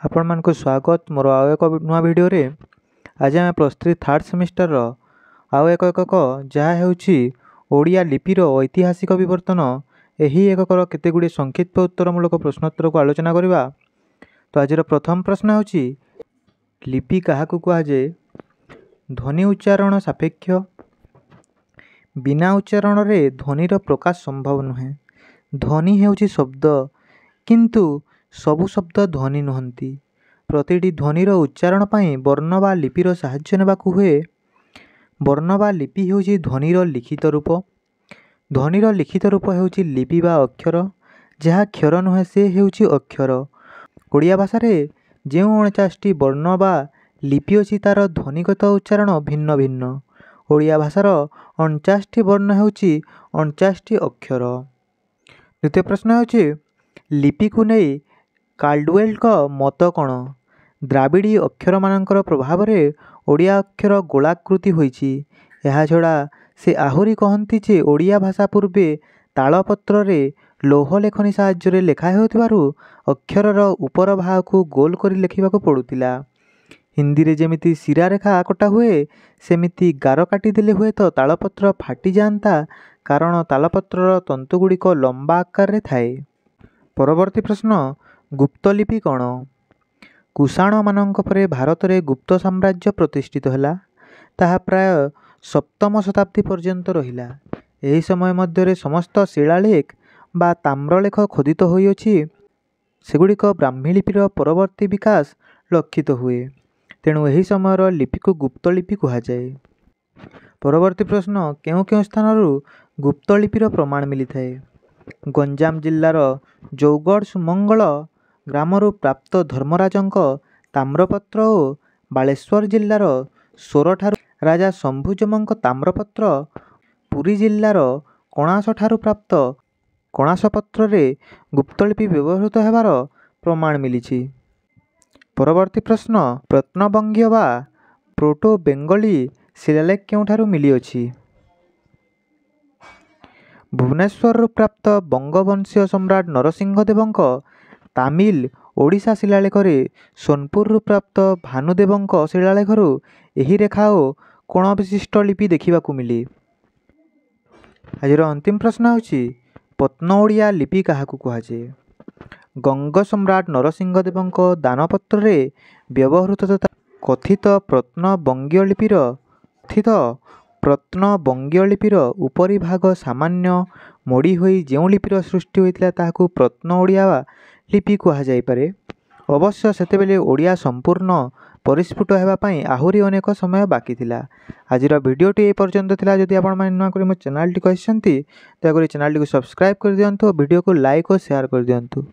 आपण मानक स्वागत मोर आउ एक नुआ वीडियो रे। आज आम +3 थर्ड सेमिस्टर आउ एक एकक जहाँ होउछि ओडिया लिपिर ऐतिहासिक विवर्तन एही एककर केतेगुडी संक्षिप्त उत्तरमूलक प्रश्नोत्तर को आलोचना करिबा। तो आज प्रथम प्रश्न होउछि लिपि काहाकु कुहा जाय। ध्वनि उच्चारण सापेक्ष। बिना उच्चारण रे ध्वनिर प्रकाश संभव नुहे। ध्वनि हेउछि शब्द किंतु सबु शब्द ध्वनि नुहंती। प्रतिटी ध्वनिर उच्चारण पाई वर्ण बा लिपिर साहाय्य नेबाकु हुए। वर्ण बा लिपि हेउछि ध्वनिर लिखित रूप। ध्वनिर लिखित रूप हेउछि लिपि बा अक्षर। जहाँ अक्षर नुहे से हेउछि अक्षर। ओडिया भाषा रे जेउ 49टी वर्ण बा लिपि अछि तार ध्वनिगत उच्चारण भिन्न भिन्न। ओडिया भाषार 49टी वर्ण हेउछि 49टी अक्षर। द्वितीय प्रश्न हेउछि लिपि को नै काल्डवेल का मत कौन। द्राविड़ी अक्षर मानकर प्रभाव रे ओडिया अक्षर गोलाकृति होइछि। एहा छड़ा से आहुरी कहंती जे ओडिया भाषा पूर्वे तालपत्र रे लौह लेखनी साहाय्य रे लेखा हेउथिबारु अक्षरर उपर भाग को गोल करी लेखिबाको पडुतिला। हिंदी रे जेमिति सिरा रेखा कटा हुए सेमिति गार काटी देले हुए तो तालपत्र फाटी जानता, कारण तालपत्रर तंतुगुड़िक लंबा आकार रे थाए। परवर्ती प्रश्न गुप्तलिपि कौन। कुषाण मानक परे भारत रे गुप्त साम्राज्य प्रतिष्ठित हैला। ताहा प्राय 7म शताब्दी पर्यंत रहिला। एही समय मध्य रे समस्त शिलालेख बा ताम्रलेख खोदित होई अछि। सेगुड़िक ब्राह्मी लिपिर परवर्ती विकास लक्षित हुए। तेणु एही समयर लिपि को गुप्तलिपि कहा जाए। परवर्ती प्रश्न केउ केउ स्थानरु गुप्तलिपिर प्रमाण मिली थाए। गंजाम जिल्लार जौगड़ सुमंगल ग्रामरु प्राप्त धर्मराजंक ताम्रपत्र और बालेश्वर जिल्लार सोरठारु राजा शंभुजमंक ताम्रपत्र, पुरी जिल्लार कणास ठारु प्राप्त कणासपत्र रे गुप्तलिपि व्यवहृत हेबार प्रमाण मिलिछि। परवर्ती प्रश्न प्रत्नबंगीय बा प्रोटो बेंगली शिलालेख केउठारु मिली अछि। भुवनेश्वर प्राप्त बंगवंशीय सम्राट नरसिंह देवंक तामिल ओडिशा शिलालेख रे सोनपुर प्राप्त भानुदेवंक शिलालेखरु एही रेखा ओ कोण विशिष्ट लिपि देखिबाकु मिली। आजिर अंतिम प्रश्न होछि पत्न ओडिया लिपि काहाकु कुहा जाय। गंग सम्राट नरसिंह देवंक दानपत्र रे व्यवहृत तथा कथित प्रत्नबंगीय लिपिर उपरी भाग सामान्य मोड़ी होई जेउ लिपिर सृष्टि होइतिला ताहाकु प्रत्न ओडिया लिपि कुहा जाय पारे। अवश्य सेतेबेले ओडिया संपूर्ण परिस्फुट हेबा पई आहुरी अनेक समय बाकी थिला। आजिर वीडियोटी ए पर्यंत थिला। जदि आपण माने नुआ करी मो चैनल टी कहिसंती दया करी चैनल टी को सब्सक्राइब कर दियंतु, वीडियो को लाइक और शेयर कर दियंतु।